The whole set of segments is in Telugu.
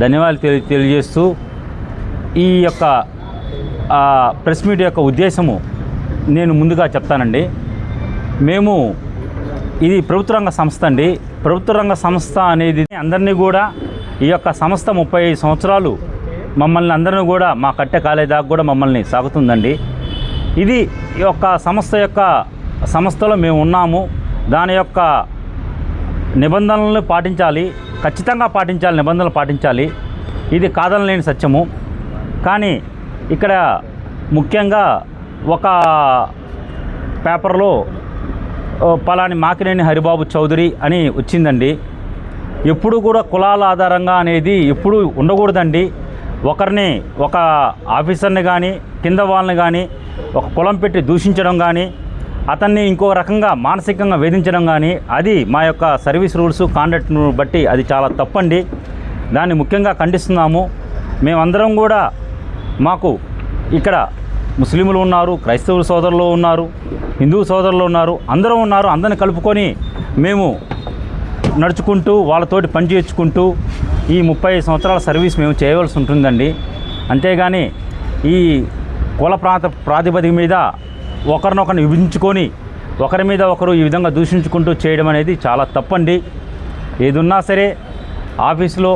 ధన్యవాదాలు తెలియజేస్తూ ఈ యొక్క ప్రెస్ మీట్ యొక్క ఉద్దేశము నేను ముందుగా చెప్తానండి. మేము ఇది ప్రభుత్వ రంగ సంస్థ అండి. ప్రభుత్వ రంగ సంస్థ అనేది అందరినీ కూడా ఈ యొక్క సంస్థ 35 సంవత్సరాలు మమ్మల్ని అందరినీ కూడా మా కట్టె కాలేదాకా కూడా మమ్మల్ని సాగుతుందండి. ఇది ఈ యొక్క సంస్థలో మేము ఉన్నాము. దాని యొక్క నిబంధనలను పాటించాలి, ఖచ్చితంగా పాటించాలి, నిబంధనలు పాటించాలి. ఇది కాదనలేని సత్యము. కానీ ఇక్కడ ముఖ్యంగా ఒక పేపర్లో పలాని మాకినేని హరిబాబు చౌదరి అని వచ్చిందండి. ఎప్పుడు కూడా కులాల ఆధారంగా అనేది ఎప్పుడు ఉండకూడదండి. ఒకరిని, ఒక ఆఫీసర్ని కానీ కింద వాళ్ళని కానీ ఒక కులం పెట్టి దూషించడం కానీ, అతన్ని ఇంకో రకంగా మానసికంగా వేధించడం కానీ, అది మా యొక్క సర్వీస్ రూల్స్ కాండక్ట్ను బట్టి అది చాలా తప్పండి. దాన్ని ముఖ్యంగా ఖండిస్తున్నాము. మేమందరం కూడా, మాకు ఇక్కడ ముస్లింలు ఉన్నారు, క్రైస్తవ సోదరులు ఉన్నారు, హిందూ సోదరులు ఉన్నారు, అందరూ ఉన్నారు. అందరిని కలుపుకొని మేము నడుచుకుంటూ వాళ్ళతోటి పని చేయించుకుంటూ ఈ 30 సంవత్సరాల సర్వీస్ మేము చేయవలసి ఉంటుందండి. అంతేగాని ఈ కుల ప్రాతిపదిక మీద ఒకరినొకరిని విభజించుకొని ఒకరి మీద ఒకరు ఈ విధంగా దూషించుకుంటూ చేయడం అనేది చాలా తప్పండి. ఏదున్నా సరే ఆఫీసులో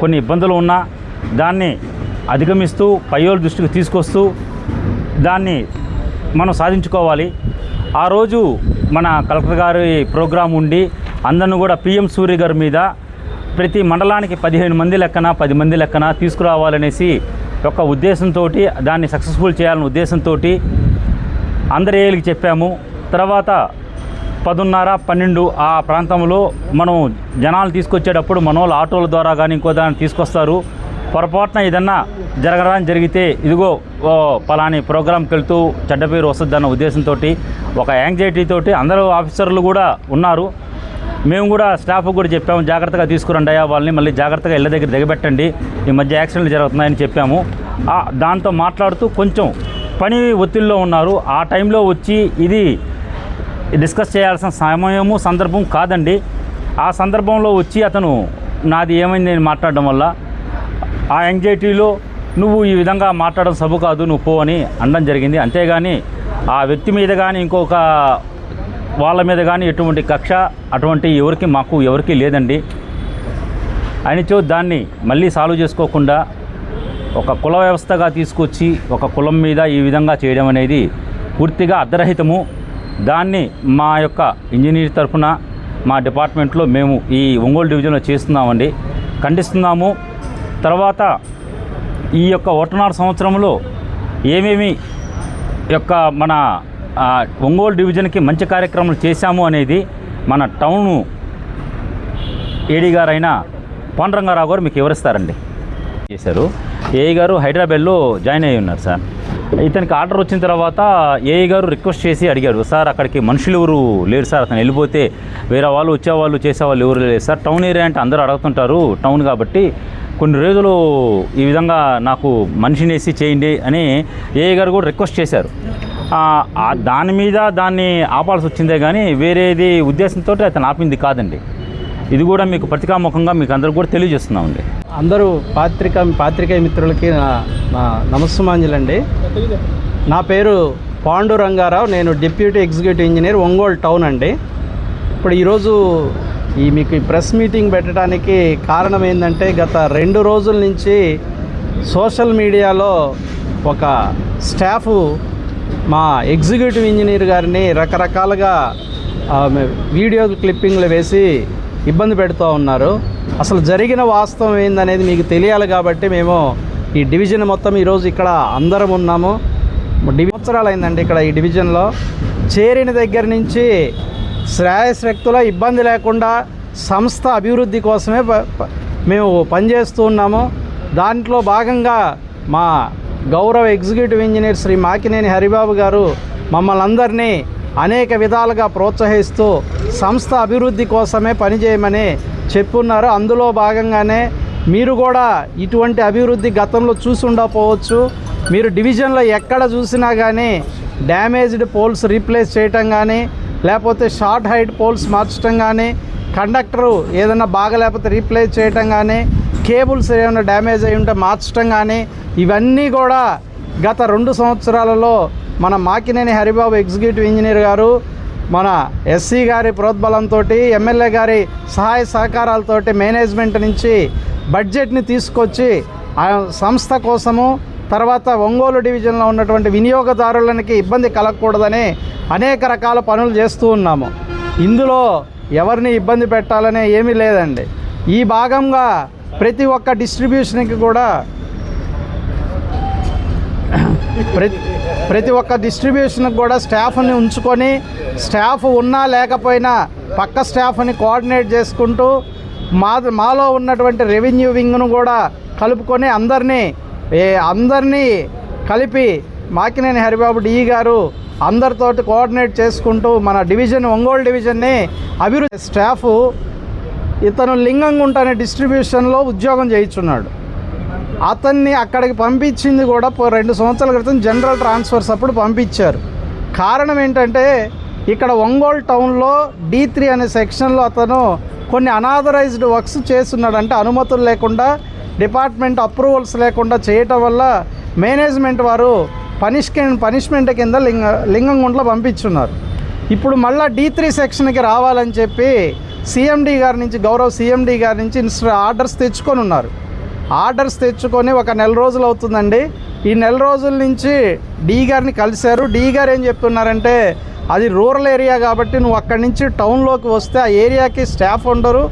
కొన్ని ఇబ్బందులు ఉన్నా దాన్ని అధిగమిస్తూ పైయోళ్ళ దృష్టికి తీసుకొస్తూ దాన్ని మనం సాధించుకోవాలి. ఆ రోజు మన కలెక్టర్ గారి ప్రోగ్రాం ఉండి అందరిని కూడా పిఎం సూర్య గారి మీద ప్రతి మండలానికి 15 మంది లెక్కన 10 మంది లెక్కన తీసుకురావాలనేసి ఒక ఉద్దేశంతో దాన్ని సక్సెస్ఫుల్ చేయాలనే ఉద్దేశంతో అందరి ఏళ్ళకి చెప్పాము. తర్వాత 10:30, 12 ఆ ప్రాంతంలో మనం జనాలు తీసుకొచ్చేటప్పుడు మనోళ్ళు ఆటోల ద్వారా కానీ ఇంకో దాన్ని తీసుకొస్తారు. పొరపాటున ఏదన్నా జరగడానికి జరిగితే ఇదిగో పలాని ప్రోగ్రాంకి వెళ్తూ చెడ్డ పేరు వస్తుందన్న ఉద్దేశంతో ఒక యాంగ్జైటీతోటి అందరూ ఆఫీసర్లు కూడా ఉన్నారు. మేము కూడా స్టాఫ్ కూడా చెప్పాము, జాగ్రత్తగా తీసుకురండి అయ్యా వాళ్ళని, మళ్ళీ జాగ్రత్తగా ఇళ్ళ దగ్గర దిగబెట్టండి, ఈ మధ్య యాక్సిడెంట్లు జరుగుతున్నాయని చెప్పాము. దాంతో మాట్లాడుతూ కొంచెం పని ఒత్తిడిలో ఉన్నారు. ఆ టైంలో వచ్చి ఇది డిస్కస్ చేయాల్సిన సమయము సందర్భం కాదండి. ఆ సందర్భంలో వచ్చి అతను నాది ఏమైంది నేను మాట్లాడడం వల్ల ఆ యాంగ్జైటీలో నువ్వు ఈ విధంగా మాట్లాడడం సబు కాదు, నువ్వు పో అని అనడం జరిగింది. అంతేగాని ఆ వ్యక్తి మీద కానీ ఇంకొక వాళ్ళ మీద కానీ ఎటువంటి కక్ష అటువంటి ఎవరికి లేదండి. అయినచో దాన్ని మళ్ళీ సాల్వ్ చేసుకోకుండా ఒక కుల వ్యవస్థగా తీసుకొచ్చి ఒక కులం మీద ఈ విధంగా చేయడం అనేది పూర్తిగా అర్ధరహితము. దాన్ని మా యొక్క ఇంజనీర్ తరఫున మా డిపార్ట్మెంట్లో మేము ఈ ఒంగోలు డివిజన్లో చేస్తున్నామండి, ఖండిస్తున్నాము. తర్వాత ఈ యొక్క 1.5 సంవత్సరంలో ఏమేమి యొక్క మన ఒంగోలు డివిజన్కి మంచి కార్యక్రమాలు చేశాము అనేది మన టౌను ఏడీ గారైన పాండురంగారావు గారు మీకు వివరిస్తారండి. చేశారు. ఏఈ గారు హైదరాబాద్లో జాయిన్ అయ్యి ఉన్నారు సార్. ఇతనికి ఆర్డర్ వచ్చిన తర్వాత ఏఈ గారు రిక్వెస్ట్ చేసి అడిగారు, సార్ అక్కడికి మనుషులు ఎవరు లేరు సార్, అతను వెళ్ళిపోతే వేరే వాళ్ళు వచ్చేవాళ్ళు చేసేవాళ్ళు ఎవరు లేరు సార్, టౌన్ ఏరియా అంటే అందరూ అడుగుతుంటారు టౌన్ కాబట్టి కొన్ని రోజులు ఈ విధంగా నాకు మనిషిని వేసి చేయండి అని ఏఈ గారు కూడా రిక్వెస్ట్ చేశారు. దాన్ని ఆపాల్సి వచ్చిందే కానీ వేరేది ఉద్దేశంతో అతను ఆపింది కాదండి. ఇది కూడా మీకు పత్రికాముఖంగా మీకు అందరూ కూడా తెలియజేస్తున్నామండి. అందరూ పాత్రికేయ మిత్రులకి నా నమస్సుమాంజలండి. నా పేరు పాండురంగారావు, నేను deputy executive engineer Ongole town అండి. ఇప్పుడు ఈరోజు మీకు ప్రెస్ మీటింగ్ పెట్టడానికి కారణం ఏంటంటే, గత 2 రోజుల నుంచి సోషల్ మీడియాలో ఒక స్టాఫ్ మా ఎగ్జిక్యూటివ్ ఇంజనీర్ గారిని రకరకాలుగా వీడియో క్లిప్పింగ్లు వేసి ఇబ్బంది పెడుతూ ఉన్నారు. అసలు జరిగిన వాస్తవం ఏందనేది మీకు తెలియాలి కాబట్టి మేము ఈ డివిజన్ మొత్తం ఈరోజు ఇక్కడ అందరం ఉన్నాము. సంవత్సరాలు అయిందండి ఇక్కడ ఈ డివిజన్లో చేరిన దగ్గర నుంచి శ్రేయస్వ్యక్తుల ఇబ్బంది లేకుండా సంస్థ అభివృద్ధి కోసమే మేము పనిచేస్తూ ఉన్నాము. దాంట్లో భాగంగా మా గౌరవ ఎగ్జిక్యూటివ్ ఇంజనీర్ శ్రీ మాకినేని హరిబాబు గారు మమ్మల్ని అందరినీ అనేక విధాలుగా ప్రోత్సహిస్తూ సంస్థ అభివృద్ధి కోసమే పనిచేయమని చెప్పున్నారు. అందులో భాగంగానే మీరు కూడా ఇటువంటి అభివృద్ధి గతంలో చూసి ఉండకపోవచ్చు. మీరు డివిజన్లో ఎక్కడ చూసినా కానీ డ్యామేజ్డ్ పోల్స్ రీప్లేస్ చేయటం కానీ, లేకపోతే షార్ట్ హైట్ పోల్స్ మార్చడం కానీ, కండక్టరు ఏదైనా బాగలేకపోతే రీప్లేస్ చేయటం కానీ, కేబుల్స్ ఏమైనా డ్యామేజ్ అయి ఉంటే మార్చడం కానీ ఇవన్నీ కూడా గత 2 సంవత్సరాలలో మన మాకినేని హరిబాబు ఎగ్జిక్యూటివ్ ఇంజనీర్ గారు మన ఎస్సీ గారి ప్రోద్బలంతో ఎమ్మెల్యే గారి సహాయ సహకారాలతోటి మేనేజ్మెంట్ నుంచి బడ్జెట్ని తీసుకొచ్చి ఆ సంస్థ కోసము తర్వాత ఒంగోలు డివిజన్లో ఉన్నటువంటి వినియోగదారులకి ఇబ్బంది కలగకూడదని అనేక రకాల పనులు చేస్తూ ఉన్నాము. ఇందులో ఎవరిని ఇబ్బంది పెట్టాలనే ఏమీ లేదండి. ఈ భాగంగా ప్రతి ఒక్క డిస్ట్రిబ్యూషన్కి కూడా ప్రతి ఒక్క డిస్ట్రిబ్యూషన్కి కూడా స్టాఫ్ని ఉంచుకొని స్టాఫ్ ఉన్నా లేకపోయినా పక్క స్టాఫ్ని కోఆర్డినేట్ చేసుకుంటూ మాలో ఉన్నటువంటి రెవెన్యూ వింగ్ను కూడా కలుపుకొని అందరినీ కలిపి మాకినేని హరిబాబు డిఈ గారు అందరితోటి కోఆర్డినేట్ చేసుకుంటూ మన డివిజన్ ఒంగోలు డివిజన్ని అభివృద్ధి స్టాఫ్ ఇతను లింగంగుంట అనే డిస్ట్రిబ్యూషన్లో ఉద్యోగం చేయించున్నాడు. అతన్ని అక్కడికి పంపించింది కూడా 2 సంవత్సరాల క్రితం జనరల్ ట్రాన్స్ఫర్స్ అప్పుడు పంపించారు. కారణం ఏంటంటే ఇక్కడ ఒంగోలు టౌన్లో D3 అనే సెక్షన్లో అతను కొన్ని అనాథరైజ్డ్ వర్క్స్ చేస్తున్నాడు. అంటే అనుమతులు లేకుండా డిపార్ట్మెంట్ అప్రూవల్స్ లేకుండా చేయటం వల్ల మేనేజ్మెంట్ వారు పనిష్మెంట్ కింద లింగంగుంటలో పంపించున్నారు. ఇప్పుడు మళ్ళీ D3 సెక్షన్కి రావాలని చెప్పి సిఎండి గారి నుంచి గౌరవ సిఎండి గారి నుంచి ఆర్డర్స్ తెచ్చుకొని ఉన్నారు. ఆర్డర్స్ తెచ్చుకొని 1 నెల రోజులు అవుతుందండి. ఈ నెల రోజుల నుంచి డి గారిని కలిశారు. డి గారు ఏం చెప్తున్నారంటే అది రూరల్ ఏరియా కాబట్టి నువ్వు అక్కడి నుంచి టౌన్లోకి వస్తే ఆ ఏరియాకి స్టాఫ్ ఉండరు,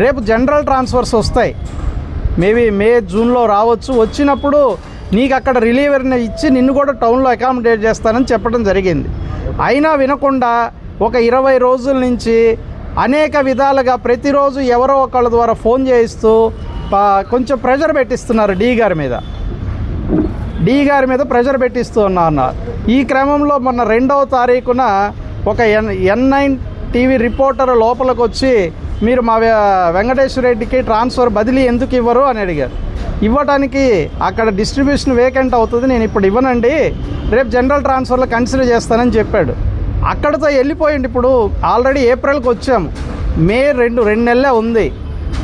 రేపు జనరల్ ట్రాన్స్ఫర్స్ వస్తాయి, మేబీ మే జూన్లో రావచ్చు, వచ్చినప్పుడు నీకు అక్కడ రిలీవర్ని ఇచ్చి నిన్ను కూడా టౌన్లో అకామిడేట్ చేస్తానని చెప్పడం జరిగింది. అయినా వినకుండా ఒక 20 రోజుల నుంచి అనేక విధాలుగా ప్రతిరోజు ఎవరో ఒకళ్ళ ద్వారా ఫోన్ చేయిస్తూ కొంచెం ప్రెషర్ పెట్టిస్తున్నారు డి గారి మీద ప్రెషర్ పెట్టిస్తూ ఉన్నారు. ఈ క్రమంలో మొన్న 2వ తారీఖున ఒక N9 టీవీ రిపోర్టర్ లోపలికి వచ్చి మీరు మా వెంకటేశ్వర రెడ్డికి ట్రాన్స్ఫర్ బదిలీ ఎందుకు ఇవ్వరు అని అడిగారు. ఇవ్వడానికి అక్కడ డిస్ట్రిబ్యూషన్ వేకెంట్ అవుతుంది, నేను ఇప్పుడు ఇవ్వనండి, రేపు జనరల్ ట్రాన్స్ఫర్లో కన్సిడర్ చేస్తానని చెప్పాడు. అక్కడితో వెళ్ళిపోయింది. ఇప్పుడు ఆల్రెడీ ఏప్రిల్కి వచ్చాము, మే 2 నెలలే ఉంది.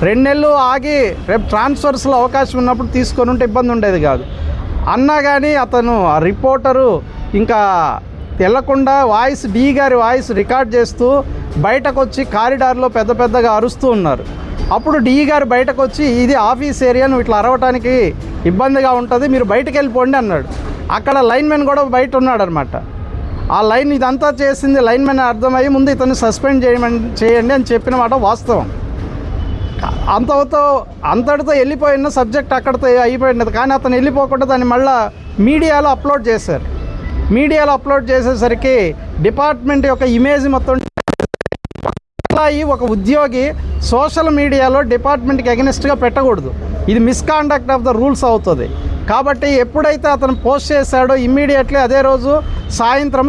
2 నెలలు ఆగి రేపు ట్రాన్స్ఫర్స్లో అవకాశం ఉన్నప్పుడు తీసుకొని ఉంటే ఇబ్బంది ఉండేది కాదు అన్నా కానీ అతను ఆ రిపోర్టరు ఇంకా తెల్లకుండా డి గారి వాయిస్ రికార్డ్ చేస్తూ బయటకు వచ్చి కారిడార్లో పెద్దగా అరుస్తూ ఉన్నారు. అప్పుడు డి గారు బయటకు వచ్చి ఇది ఆఫీస్ ఏరియా, నువ్వు ఇట్లా అరవటానికి ఇబ్బందిగా ఉంటుంది, మీరు బయటకు వెళ్ళిపోండి అన్నాడు. అక్కడ లైన్మెన్ కూడా బయట ఉన్నాడు అనమాట. ఆ లైన్ ఇదంతా చేసింది లైన్మెన్ అర్థమయ్యి ముందు ఇతన్ని సస్పెండ్ చేయండి అని చెప్పిన మాట వాస్తవం. అంతటితో వెళ్ళిపోయిన సబ్జెక్ట్ అక్కడితో అయిపోయినది. కానీ అతను వెళ్ళిపోకుండా దాన్ని మళ్ళీ మీడియాలో అప్లోడ్ చేశారు. మీడియాలో అప్లోడ్ చేసేసరికి డిపార్ట్మెంట్ యొక్క ఇమేజ్ మొత్తం ఒక ఉద్యోగి సోషల్ మీడియాలో డిపార్ట్మెంట్కి అగెనిస్ట్గా పెట్టకూడదు, ఇది మిస్కాండక్ట్ ఆఫ్ ద రూల్స్ అవుతుంది. కాబట్టి ఎప్పుడైతే అతను పోస్ట్ చేశాడో ఇమ్మీడియట్లీ అదే రోజు సాయంత్రం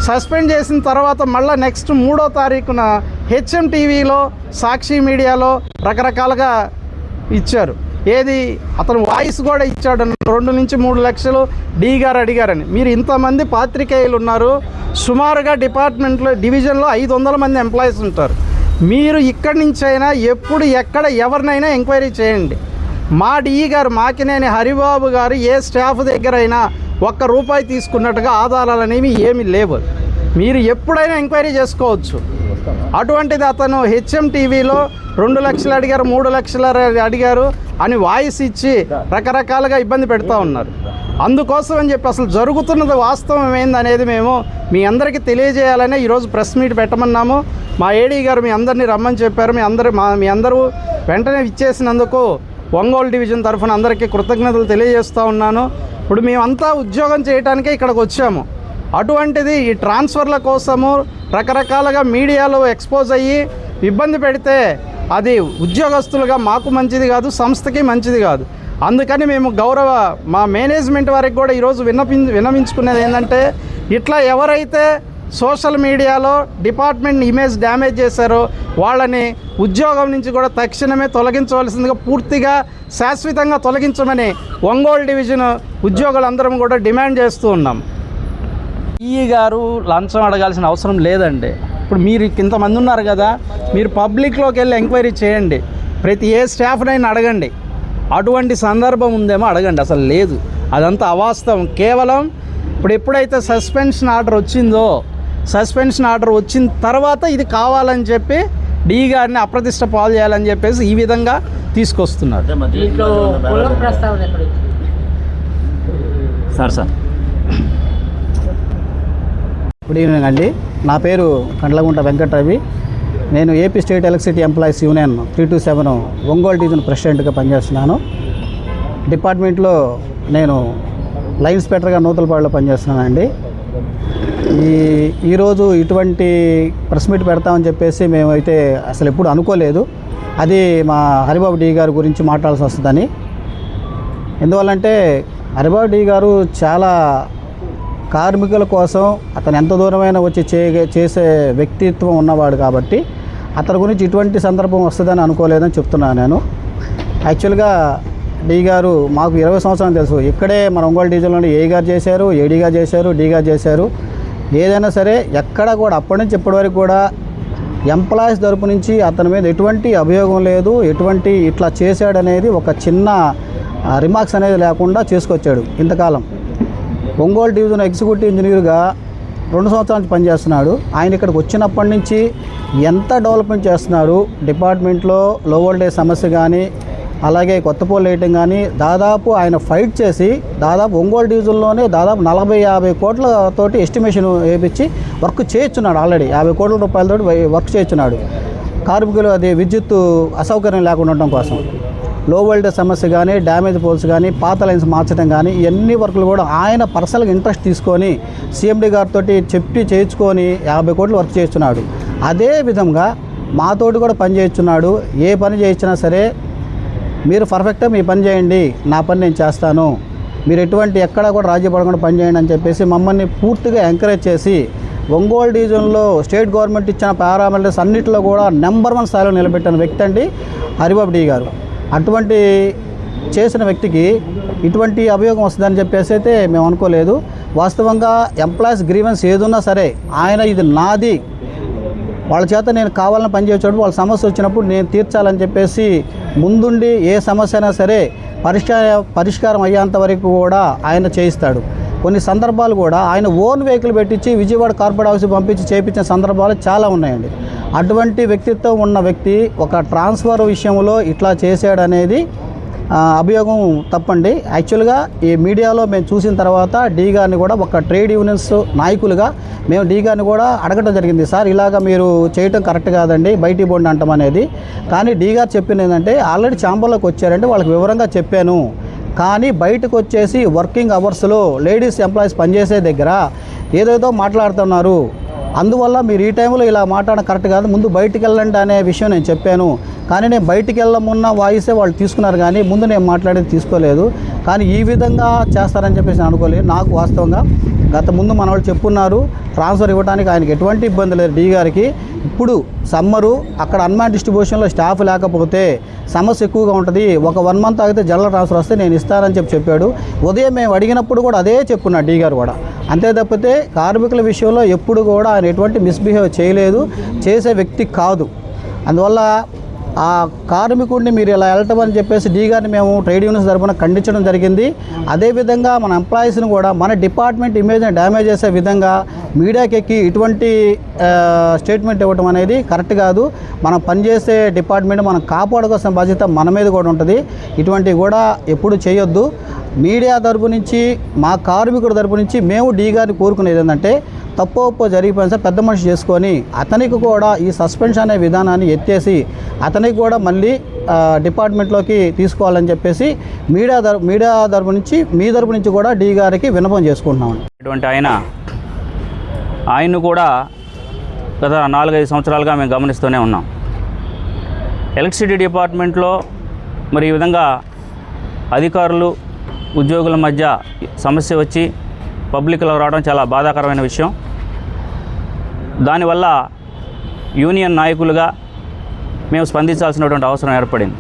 సస్పెండ్ చేసిన తర్వాత మళ్ళీ నెక్స్ట్ 3వ తారీఖున HM టీవీలో సాక్షి మీడియాలో రకరకాలుగా ఇచ్చారు. ఏది అతను వాయిస్ కూడా ఇచ్చాడు, 2 నుంచి 3 లక్షలు డి గారు అడిగారని. మీరు ఇంతమంది పాత్రికేయులు ఉన్నారు, సుమారుగా డిపార్ట్మెంట్లో డివిజన్లో 500 మంది ఎంప్లాయీస్ ఉంటారు. మీరు ఇక్కడి నుంచి అయినా ఎప్పుడు ఎక్కడ ఎవరినైనా ఎంక్వైరీ చేయండి. మా డిఈ గారు మాకినేని హరిబాబు గారు ఏ స్టాఫ్ దగ్గరైనా ₹1 తీసుకున్నట్టుగా ఆధారాలు అనేవి ఏమీ లేవు. మీరు ఎప్పుడైనా ఎంక్వైరీ చేసుకోవచ్చు. అటువంటిది అతను HM టీవీలో 2 లక్షలు అడిగారు, 3 లక్షలు అడిగారు అని వాయిస్ ఇచ్చి రకరకాలుగా ఇబ్బంది పెడతా ఉన్నారు. అందుకోసం అని చెప్పి అసలు జరుగుతున్నది వాస్తవం ఏందనేది మేము మీ అందరికీ తెలియజేయాలనే ఈరోజు ప్రెస్ మీట్ పెట్టమన్నాము. మా ఏడీ గారు మీ అందరినీ రమ్మని చెప్పారు. మీ అందరూ వెంటనే ఇచ్చేసినందుకు ఒంగోలు డివిజన్ తరఫున అందరికీ కృతజ్ఞతలు తెలియజేస్తూ ఉన్నాను. ఇప్పుడు మేమంతా ఉద్యోగం చేయడానికే ఇక్కడికి వచ్చాము. అటువంటిది ఈ ట్రాన్స్ఫర్ల కోసము రకరకాలుగా మీడియాలో ఎక్స్పోజ్ అయ్యి ఇబ్బంది పెడితే అది ఉద్యోగస్తులుగా మాకు మంచిది కాదు, సంస్థకి మంచిది కాదు. అందుకని మేము మా మేనేజ్మెంట్ వారికి కూడా ఈరోజు విన్నవించుకునేది ఏంటంటే ఇట్లా ఎవరైతే సోషల్ మీడియాలో డిపార్ట్మెంట్ ఇమేజ్ డ్యామేజ్ చేశారో వాళ్ళని ఉద్యోగం నుంచి కూడా తక్షణమే తొలగించవలసిందిగా పూర్తిగా శాశ్వతంగా తొలగించమని ఒంగోలు డివిజన్ ఉద్యోగులందరం కూడా డిమాండ్ చేస్తూ ఉన్నాం. ఈ గారు లంచం అడగాల్సిన అవసరం లేదండి. ఇప్పుడు మీరు ఇంతమంది ఉన్నారు కదా, మీరు పబ్లిక్లోకి వెళ్ళి ఎంక్వైరీ చేయండి. ప్రతి ఏ స్టాఫ్నైనా అడగండి, అటువంటి సందర్భం ఉందేమో అడగండి. అసలు లేదు, అదంతా అవాస్తవం. కేవలం ఇప్పుడు ఎప్పుడైతే సస్పెన్షన్ ఆర్డర్ వచ్చిందో, సస్పెన్షన్ ఆర్డర్ వచ్చిన తర్వాత ఇది కావాలని చెప్పి డి గారిని అప్రతిష్ట పాలు చేయాలని చెప్పేసి ఈ విధంగా తీసుకొస్తున్నారు. సార్ గుడ్ ఈవినింగ్ అండి. నా పేరు కండ్లగుంట వెంకటరవి. నేను AP state electricity employees union 327 Ongole division ప్రెసిడెంట్గా పనిచేస్తున్నాను. డిపార్ట్మెంట్లో నేను లైన్ ఇన్స్పెక్టర్గా నూతలపాడులో పనిచేస్తున్నానండి. ఈరోజు ఇటువంటి ప్రెస్ మీట్ పెడతామని చెప్పేసి మేమైతే అసలు ఎప్పుడు అనుకోలేదు. అది మా హరిబాబు డి గారి గురించి మాట్లాడాల్సి వస్తుందని. ఎందువల్లంటే హరిబాబు డి గారు చాలా కార్మికుల కోసం అతను ఎంత దూరమైనా వచ్చి చేసే వ్యక్తిత్వం ఉన్నవాడు కాబట్టి అతని గురించి ఇటువంటి సందర్భం వస్తుందని అనుకోలేదని చెప్తున్నాను నేను. యాక్చువల్గా డి గారు మాకు 20 సంవత్సరాలు తెలుసు. ఇక్కడే మన ఒంగోలు డివిజన్లో ఏ గారు చేశారు, ఏడీగా చేశారు, డి గారు చేశారు. ఏదైనా సరే ఎక్కడ కూడా అప్పటి నుంచి ఇప్పటి వరకు కూడా ఎంప్లాయీస్ తరపు నుంచి అతని మీద ఎటువంటి అభియోగం లేదు, ఎటువంటి ఇట్లా చేశాడనేది ఒక చిన్న రిమార్క్స్ అనేది లేకుండా చేసుకొచ్చాడు. ఇంతకాలం ఒంగోలు డివిజన్ ఎగ్జిక్యూటివ్ ఇంజనీర్గా 2 సంవత్సరాల నుంచి పనిచేస్తున్నాడు. ఆయన ఇక్కడికి వచ్చినప్పటి నుంచి ఎంత డెవలప్మెంట్ చేస్తున్నాడు. డిపార్ట్మెంట్లో లో వోల్టేజ్ సమస్య కానీ, అలాగే కొత్త పోల్ వేయటం కానీ దాదాపు ఆయన ఫైట్ చేసి దాదాపు ఒంగోలు డివిజన్లోనే దాదాపు 40-50 కోట్లతోటి ఎస్టిమేషన్ వేయించి వర్క్ చేయించున్నాడు. ఆల్రెడీ 50 కోట్ల రూపాయలతోటి వర్క్ చేయించున్నాడు. కార్మికులు అది విద్యుత్ అసౌకర్యం లేకుండా ఉండడం కోసం లో వోల్టేజ్ సమస్య కానీ, డ్యామేజ్ పోల్స్ కానీ, పాత లైన్స్ మార్చడం కానీ ఇవన్నీ వర్కులు కూడా ఆయన పర్సనల్గా ఇంట్రెస్ట్ తీసుకొని సిఎండి గారితో చెప్పి చేయించుకొని 50 కోట్లు వర్క్ చేస్తున్నాడు. అదే విధంగా మాతోటి కూడా పని చేయించున్నాడు. ఏ పని చేయించినా సరే మీరు పర్ఫెక్ట్గా మీ పని చేయండి, నా పని నేను చేస్తాను, మీరు ఎటువంటి ఎక్కడా కూడా రాజీ పడకుండా పని చేయండి అని చెప్పేసి మమ్మల్ని పూర్తిగా ఎంకరేజ్ చేసి ఒంగోలు డివిజన్లో స్టేట్ గవర్నమెంట్ ఇచ్చిన పారామిలిటరీస్ అన్నింటిలో కూడా నెంబర్ 1 స్థాయిలో నిలబెట్టిన వ్యక్తి అండి హరిబాబు డి గారు. అటువంటి చేసిన వ్యక్తికి ఇటువంటి అభియోగం వస్తుందని చెప్పేసి అయితే మేము అనుకోలేదు. వాస్తవంగా ఎంప్లాయీస్ గ్రీవెన్స్ ఏదున్నా సరే ఆయన ఇది నాది, వాళ్ళ చేత నేను కావాలని పనిచేసేటప్పుడు వాళ్ళ సమస్య వచ్చినప్పుడు నేను తీర్చాలని చెప్పేసి ముందుండి ఏ సమస్య అయినా సరే పరిష్కారం అయ్యేంత వరకు కూడా ఆయన చేయిస్తాడు. కొన్ని సందర్భాలు కూడా ఆయన ఓన్ వెహికల్ పెట్టించి విజయవాడ కార్పొరేట్ ఆఫీస్కి పంపించి చేయించిన సందర్భాలు చాలా ఉన్నాయండి. అటువంటి వ్యక్తిత్వం ఉన్న వ్యక్తి ఒక ట్రాన్స్ఫర్ విషయంలో ఇట్లా చేశాడనేది అభియోగం తప్పండి. యాక్చువల్గా ఈ మీడియాలో మేము చూసిన తర్వాత డి గారిని కూడా ఒక ట్రేడ్ యూనియన్స్ నాయకులుగా మేము డి గారిని కూడా అడగడం జరిగింది. సార్ ఇలాగ మీరు చేయటం కరెక్ట్ కాదండి, బయటికి పోండి అంటాం అనేది. కానీ డి గారు చెప్పింది ఏంటంటే ఆల్రెడీ ఛాంబర్లోకి వచ్చారంటే వాళ్ళకి వివరంగా చెప్పాను, కానీ బయటకు వచ్చేసి వర్కింగ్ అవర్స్లో లేడీస్ ఎంప్లాయీస్ పనిచేసే దగ్గర ఏదేదో మాట్లాడుతున్నారు, అందువల్ల మీరు ఈ టైంలో ఇలా మాట్లాడడం కరెక్ట్ కాదు, ముందు బయటికి వెళ్ళండి అనే విషయం నేను చెప్పాను. కానీ నేను బయటికి వెళ్ళమున్న వాయిసే వాళ్ళు తీసుకున్నారు, కానీ ముందు నేను మాట్లాడేది తీసుకోలేదు. కానీ ఈ విధంగా చేస్తారని చెప్పేసి నేను అనుకోలేదు. నాకు వాస్తవంగా గత ముందు మన వాళ్ళు చెప్పున్నారు ట్రాన్స్ఫర్ ఇవ్వడానికి ఆయనకి ఎటువంటి ఇబ్బంది లేదు డి గారికి. ఇప్పుడు సమ్మరు అక్కడ అన్మాన్ డిస్ట్రిబ్యూషన్లో స్టాఫ్ లేకపోతే సమస్య ఎక్కువగా ఉంటుంది, ఒక 1 మంత్ ఆగితే జనరల్ ట్రాన్స్ఫర్ వస్తే నేను ఇస్తానని చెప్పాడు. ఉదయం మేము అడిగినప్పుడు కూడా అదే చెప్పున్నాడు డి గారు కూడా. అంతే తప్పితే కార్మికుల విషయంలో ఎప్పుడు కూడా ఆయన ఎటువంటి మిస్బిహేవ్ చేయలేదు, చేసే వ్యక్తి కాదు. అందువల్ల ఆ కార్మికుడిని మీరు ఇలా వెళ్ళటం అని చెప్పేసి డి గారిని మేము ట్రేడ్ యూనియన్స్ తరఫున ఖండించడం జరిగింది. అదేవిధంగా మన ఎంప్లాయీస్ని కూడా మన డిపార్ట్మెంట్ ఇమేజ్ని డ్యామేజ్ చేసే విధంగా మీడియాకి ఎక్కి ఇటువంటి స్టేట్మెంట్ ఇవ్వడం అనేది కరెక్ట్ కాదు. మనం పనిచేసే డిపార్ట్మెంట్ మనం కాపాడుకోవాల్సిన బాధ్యత మన మీద కూడా ఉంటుంది. ఇటువంటివి కూడా ఎప్పుడు చేయొద్దు. మీడియా తరపు నుంచి మా కార్మికుడి తరపు నుంచి మేము డి గారిని కోరుకునేది ఏంటంటే తప్పో జరిగిపోయిన సార్ పెద్ద మనిషి చేసుకొని అతనికి కూడా ఈ సస్పెన్షన్ అనే విధానాన్ని ఎత్తేసి అతనికి కూడా మళ్ళీ డిపార్ట్మెంట్లోకి తీసుకోవాలని చెప్పేసి మీడియా తరపు నుంచి మీ తరపు నుంచి కూడా డి గారికి విన్నపం చేసుకుంటున్నాం. ఇటువంటి ఆయన్ను కూడా గత 4-5 సంవత్సరాలుగా మేము గమనిస్తూనే ఉన్నాం. ఎలక్ట్రిసిటీ డిపార్ట్మెంట్లో మరి ఈ విధంగా అధికారులు ఉద్యోగుల మధ్య సమస్య వచ్చి పబ్లిక్లో రావడం చాలా బాధాకరమైన విషయం. దానివల్ల యూనియన్ నాయకులుగా మేము స్పందించాల్సినటువంటి అవసరం ఏర్పడింది.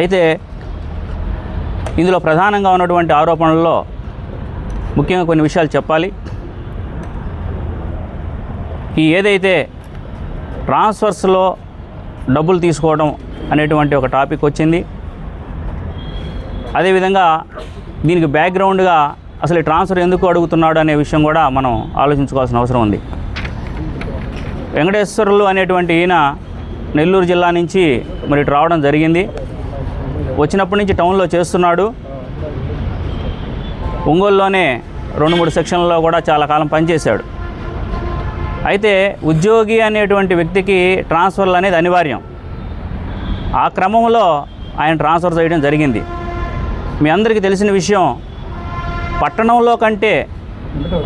అయితే ఇందులో ప్రధానంగా ఉన్నటువంటి ఆరోపణల్లో ముఖ్యంగా కొన్ని విషయాలు చెప్పాలి. ఈ ఏదైతే ట్రాన్స్ఫర్స్లో డబ్బులు తీసుకోవడం అనేటువంటి ఒక టాపిక్ వచ్చింది. అదేవిధంగా దీనికి బ్యాక్గ్రౌండ్గా అసలు ఈ ట్రాన్స్ఫర్ ఎందుకు అడుగుతున్నాడు అనే విషయం కూడా మనం ఆలోచించుకోవాల్సిన అవసరం ఉంది. వెంకటేశ్వర్లు అనేటువంటి ఈయన నెల్లూరు జిల్లా నుంచి మరి ఇటు రావడం జరిగింది. వచ్చినప్పటి నుంచి టౌన్లో చేస్తున్నాడు. ఒంగోలులోనే 2-3 సెక్షన్లలో కూడా చాలా కాలం పనిచేశాడు. అయితే ఉద్యోగి అనేటువంటి వ్యక్తికి ట్రాన్స్ఫర్లు అనేది అనివార్యం. ఆ క్రమంలో ఆయన ట్రాన్స్ఫర్ చేయడం జరిగింది. మీ అందరికీ తెలిసిన విషయం, పట్టణంలో కంటే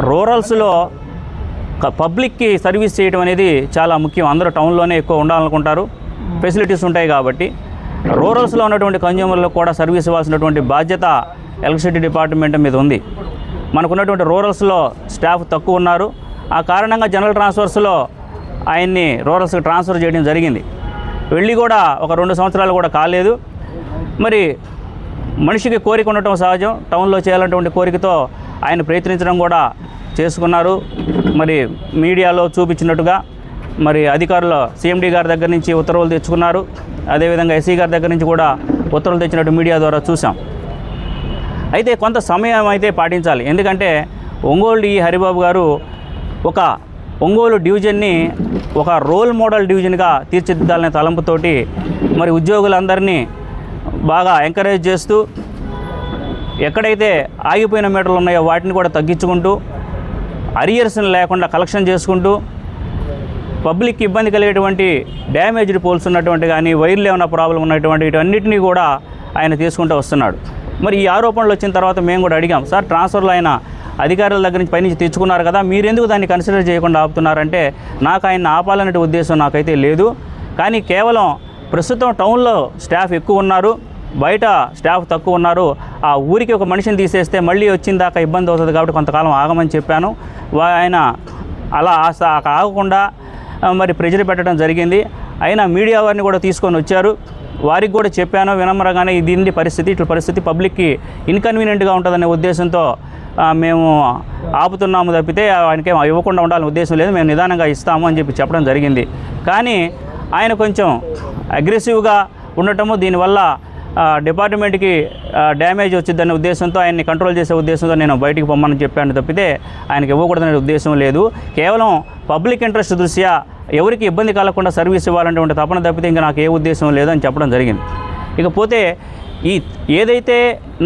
రూరల్స్లో పబ్లిక్కి సర్వీస్ చేయడం అనేది చాలా ముఖ్యం. అందరూ టౌన్లోనే ఎక్కువ ఉండాలనుకుంటారు, ఫెసిలిటీస్ ఉంటాయి కాబట్టి. రూరల్స్లో ఉన్నటువంటి కన్జ్యూమర్లకు కూడా సర్వీస్ ఇవ్వాల్సినటువంటి బాధ్యత ఎలక్ట్రిసిటీ డిపార్ట్మెంట్ మీద ఉంది. మనకున్నటువంటి రూరల్స్లో స్టాఫ్ తక్కువ ఉన్నారు. ఆ కారణంగా జనరల్ ట్రాన్స్ఫర్స్లో ఆయన్ని రూరల్స్కి ట్రాన్స్ఫర్ చేయడం జరిగింది. వెళ్ళి కూడా ఒక 2 సంవత్సరాలు కూడా కాలేదు. మరి మనిషికి కోరిక ఉండటం సహజం. టౌన్లో చేయాలన్నటువంటి కోరికతో ఆయన ప్రయత్నించడం కూడా చేసుకున్నారు. మరి మీడియాలో చూపించినట్టుగా మరి అధికారులు CMD గారి దగ్గర నుంచి ఉత్తర్వులు తెచ్చుకున్నారు. అదేవిధంగా SC గారి దగ్గర నుంచి కూడా ఉత్తర్వులు తెచ్చినట్టు మీడియా ద్వారా చూసాం. అయితే కొంత సమయం అయితే పాటించాలి. ఎందుకంటే ఒంగోలు హరిబాబు గారు ఒక ఒంగోలు డివిజన్ని ఒక రోల్ మోడల్ డివిజన్గా తీర్చిదిద్దాలనే తలంపుతోటి మరి ఉద్యోగులందరినీ బాగా ఎంకరేజ్ చేస్తూ, ఎక్కడైతే ఆగిపోయిన మీటర్లు ఉన్నాయో వాటిని కూడా తగ్గించుకుంటూ, అరియర్స్ని లేకుండా కలెక్షన్ చేసుకుంటూ, పబ్లిక్కి ఇబ్బంది కలిగేటువంటి డ్యామేజ్డ్ పోల్స్ ఉన్నటువంటి కానీ వైర్లు ఏమైనా ప్రాబ్లం ఉన్నటువంటి వీటన్నిటినీ కూడా ఆయన తీసుకుంటూ వస్తున్నాడు. మరి ఈ ఆరోపణలు వచ్చిన తర్వాత మేము కూడా అడిగాం, సార్ ట్రాన్స్ఫర్లు ఆయన అధికారుల దగ్గర నుంచి పైనుంచి తెచ్చుకున్నారు కదా, మీరెందుకు దాన్ని కన్సిడర్ చేయకుండా ఆపుతున్నారంటే, నాకు ఆయన ఆపాలనే ఉద్దేశం నాకైతే లేదు. కానీ కేవలం ప్రస్తుతం టౌన్లో స్టాఫ్ ఎక్కువ ఉన్నారు, బయట స్టాఫ్ తక్కువ ఉన్నారు. ఆ ఊరికి ఒక మనిషిని తీసేస్తే మళ్ళీ వచ్చిన దాకా ఇబ్బంది అవుతుంది కాబట్టి కొంతకాలం ఆగమని చెప్పాను. ఆయన అలా ఆగకుండా మరి ప్రెజర్ పెట్టడం జరిగింది. అయినా మీడియా వారిని కూడా తీసుకొని వచ్చారు. వారికి కూడా చెప్పాను వినమ్రంగానే, దీని పరిస్థితి ఇట్లా పరిస్థితి పబ్లిక్కి ఇన్కన్వీనియంట్గా ఉంటుందనే ఉద్దేశంతో మేము ఆపుతున్నాము తప్పితే ఆయనకి ఇవ్వకుండా ఉండాలనే ఉద్దేశం లేదు, మేము నిదానంగా ఇస్తాము అని చెప్పడం జరిగింది. కానీ ఆయన కొంచెం అగ్రెసివ్గా ఉండటము, దీనివల్ల డిపార్ట్మెంట్కి డ్యామేజ్ వచ్చిందనే ఉద్దేశంతో ఆయన్ని కంట్రోల్ చేసే ఉద్దేశంతో నేను బయటికి పొమ్మని చెప్పాను తప్పితే ఆయనకి ఇవ్వకూడదనే ఉద్దేశం లేదు. కేవలం పబ్లిక్ ఇంట్రెస్ట్ దృష్ట్యా ఎవరికి ఇబ్బంది కలగకుండా సర్వీస్ ఇవ్వాలంటే తపన తప్పితే ఇంకా నాకు ఏ ఉద్దేశం లేదని చెప్పడం జరిగింది. ఇకపోతే ఏదైతే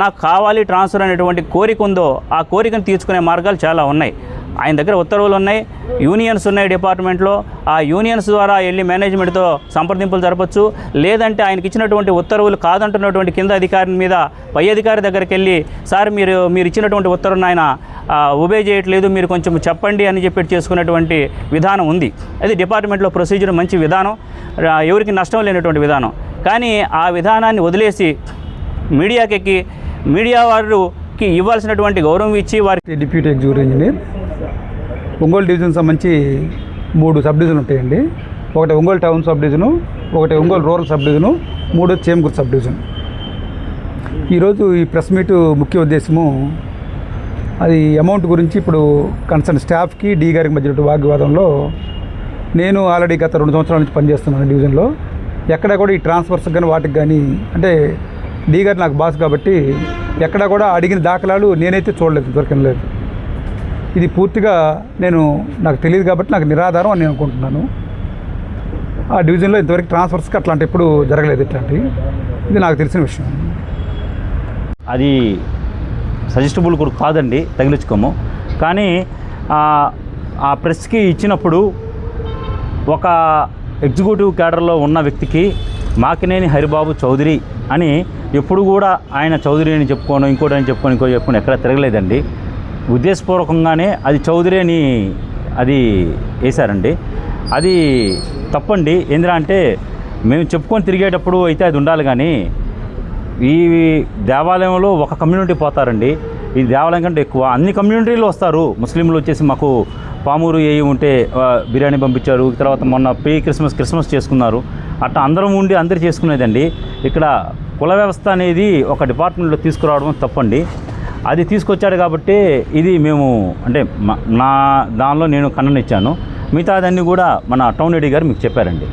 నాకు కావాలి ట్రాన్స్ఫర్ అనేటువంటి కోరిక ఉందో ఆ కోరికను తీర్చుకునే మార్గాలు చాలా ఉన్నాయి. ఆయన దగ్గర ఉత్తర్వులు ఉన్నాయి, యూనియన్స్ ఉన్నాయి డిపార్ట్మెంట్లో. ఆ యూనియన్స్ ద్వారా వెళ్ళి మేనేజ్మెంట్తో సంప్రదింపులు జరపచ్చు. లేదంటే ఆయనకి ఇచ్చినటువంటి ఉత్తర్వులు కాదంటున్నటువంటి కింద అధికారి మీద పై అధికారి దగ్గరికి వెళ్ళి, సార్ మీరు ఇచ్చినటువంటి ఉత్తర్వును ఆయన ఒబే చేయట్లేదు, మీరు కొంచెం చెప్పండి అని చెప్పి చేసుకునేటువంటి విధానం ఉంది. అది డిపార్ట్మెంట్లో ప్రొసీజర్, మంచి విధానం, ఎవరికి నష్టం లేనటువంటి విధానం. కానీ ఆ విధానాన్ని వదిలేసి మీడియాకి మీడియా వారికి ఇవ్వాల్సినటువంటి గౌరవం ఇచ్చి వారికి deputy executive engineer Ongole division సంబంధించి 3 సబ్ డివిజన్లు ఉంటాయండి. ఒకటి ఒంగోలు టౌన్ సబ్ డివిజను, ఒకటి Ongole rural sub division, 3 Chemakurthi sub division. ఈరోజు ఈ ప్రెస్ మీటు ముఖ్య ఉద్దేశము అది అమౌంట్ గురించి. ఇప్పుడు కన్సర్న్ స్టాఫ్కి డీ గారికి మధ్య వాగ్వాదంలో నేను ఆల్రెడీ గత 2 సంవత్సరాల నుంచి పనిచేస్తున్నాను డివిజన్లో. ఎక్కడ కూడా ఈ ట్రాన్స్ఫర్స్ కానీ వాటికి కానీ, అంటే డీ గారు నాకు బాస్ కాబట్టి ఎక్కడ కూడా అడిగిన దాఖలాలు నేనైతే చూడలేదు, దొరకలేదు. ఇది పూర్తిగా నాకు తెలియదు కాబట్టి నాకు నిరాధారం అని నేను అనుకుంటున్నాను. ఆ డివిజన్లో ఇంతవరకు ట్రాన్స్ఫర్స్కి అట్లాంటి ఎప్పుడు జరగలేదు. ఇట్లాంటివి ఇది నాకు తెలిసిన విషయం. అది సజెస్టబుల్ కూడా కాదండి, తగిలించుకోము. కానీ ఆ ప్రెస్కి ఇచ్చినప్పుడు ఒక ఎగ్జిక్యూటివ్ క్యాడర్లో ఉన్న వ్యక్తికి మాకినేని హరిబాబు చౌదరి అని ఎప్పుడు కూడా ఆయన చౌదరి అని చెప్పుకోను, ఇంకోటి అని చెప్పుకొని ఇంకో చెప్పుకొని ఎక్కడ తిరగలేదండి. ఉద్దేశపూర్వకంగానే అది చౌదరి అని అది వేశారండి. అది తప్పండి. ఏంద్రా అంటే మేము చెప్పుకొని తిరిగేటప్పుడు అయితే అది ఉండాలి. కానీ ఈ దేవాలయంలో ఒక కమ్యూనిటీ పోతారండి, ఈ దేవాలయం కంటే ఎక్కువ అన్ని కమ్యూనిటీలు వస్తారు. ముస్లింలు వచ్చేసి మాకు పామూరు ఉంటే బిర్యానీ పంపించారు. తర్వాత మొన్న క్రిస్మస్ చేసుకున్నారు. అట్లా అందరం ఉండి అందరు చేసుకునేదండి. ఇక్కడ కుల వ్యవస్థ అనేది ఒక డిపార్ట్మెంట్లో తీసుకురావడం తప్పండి. అది తీసుకొచ్చాడు కాబట్టి ఇది మేము అంటే నా దానిలో నేను ఖండన ఇచ్చాను. మిగతాదన్నీ కూడా మన టౌన్ ఎడీ గారు మీకు చెప్పారండి.